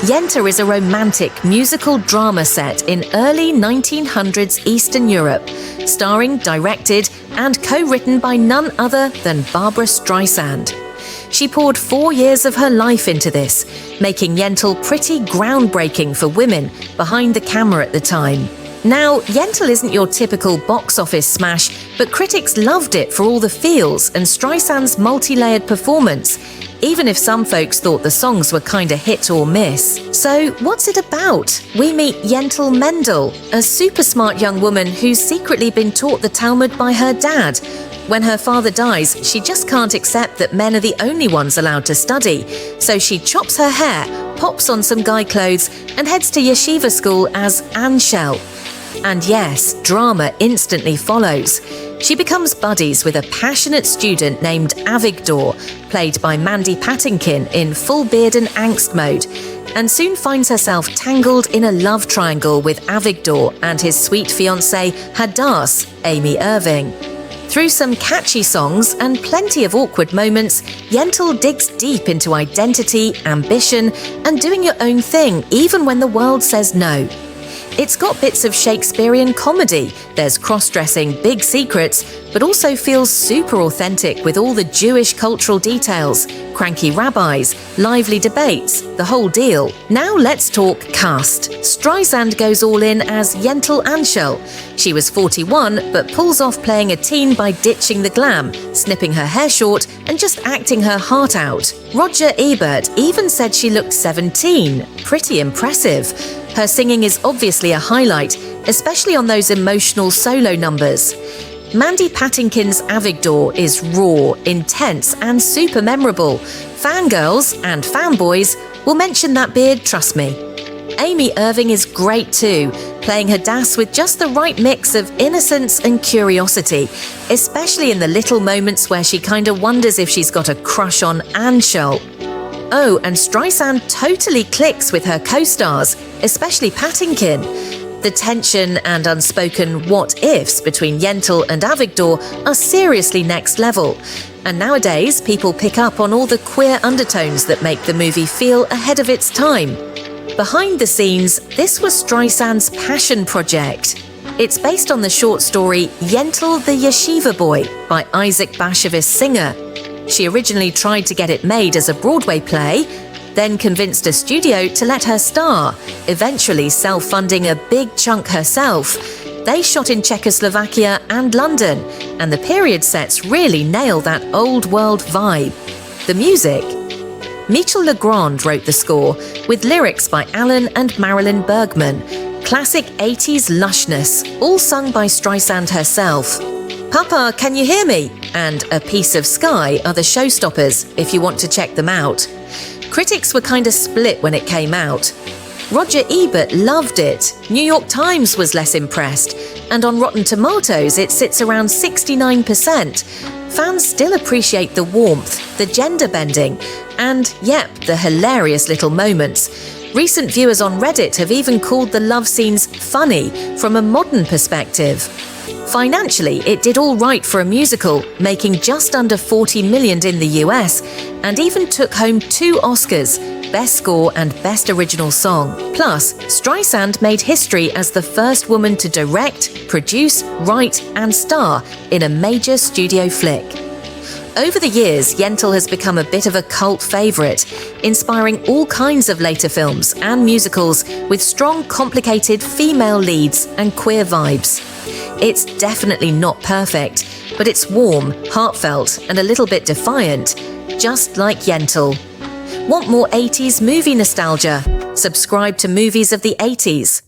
Yentl is a romantic musical drama set in early 1900s Eastern Europe, starring, directed and co-written by none other than Barbra Streisand. She poured 4 years of her life into this, making Yentl pretty groundbreaking for women behind the camera at the time. Now, Yentl isn't your typical box office smash, but critics loved it for all the feels and Streisand's multi-layered performance, even if some folks thought the songs were kinda hit or miss. So, what's it about? We meet Yentl Mendel, a super smart young woman who's secretly been taught the Talmud by her dad. When her father dies, she just can't accept that men are the only ones allowed to study, so she chops her hair, pops on some guy clothes, and heads to yeshiva school as Anshel. And yes, drama instantly follows. She becomes buddies with a passionate student named Avigdor, played by Mandy Patinkin in full beard and angst mode, and soon finds herself tangled in a love triangle with Avigdor and his sweet fiancée Hadass, Amy Irving. Through some catchy songs and plenty of awkward moments, Yentl digs deep into identity, ambition, and doing your own thing even when the world says no. It's got bits of Shakespearean comedy, there's cross-dressing, big secrets, but also feels super authentic with all the Jewish cultural details, cranky rabbis, lively debates, the whole deal. Now let's talk cast. Streisand goes all in as Yentl Anshel. She was 41, but pulls off playing a teen by ditching the glam, snipping her hair short, and just acting her heart out. Roger Ebert even said she looked 17. Pretty impressive. Her singing is obviously a highlight, especially on those emotional solo numbers. Mandy Patinkin's Avigdor is raw, intense, and super memorable. Fangirls and fanboys will mention that beard, trust me. Amy Irving is great too, playing Hadass with just the right mix of innocence and curiosity, especially in the little moments where she kinda wonders if she's got a crush on Anshel. Oh, and Streisand totally clicks with her co-stars, especially Patinkin. The tension and unspoken what-ifs between Yentl and Avigdor are seriously next level. And nowadays, people pick up on all the queer undertones that make the movie feel ahead of its time. Behind the scenes, this was Streisand's passion project. It's based on the short story Yentl the Yeshiva Boy by Bashevis Singer. She originally tried to get it made as a Broadway play, then convinced a studio to let her star, eventually self-funding a big chunk herself. They shot in Czechoslovakia and London, and the period sets really nail that old-world vibe. The music? Michel Legrand wrote the score, with lyrics by Alan and Marilyn Bergman. Classic 80s lushness, all sung by Streisand herself. Papa, can you hear me? And A Piece of Sky are the showstoppers, if you want to check them out. Critics were kinda split when it came out. Roger Ebert loved it, New York Times was less impressed, and on Rotten Tomatoes it sits around 69%. Fans still appreciate the warmth, the gender bending, and, yep, the hilarious little moments. Recent viewers on Reddit have even called the love scenes funny from a modern perspective. Financially, it did all right for a musical, making just under $40 million in the US, and even took home 2 Oscars, Best Score and Best Original Song. Plus, Streisand made history as the first woman to direct, produce, write and star in a major studio flick. Over the years, Yentl has become a bit of a cult favourite, inspiring all kinds of later films and musicals with strong, complicated female leads and queer vibes. It's definitely not perfect, but it's warm, heartfelt, and a little bit defiant, just like Yentl. Want more 80s movie nostalgia? Subscribe to Movies of the 80s.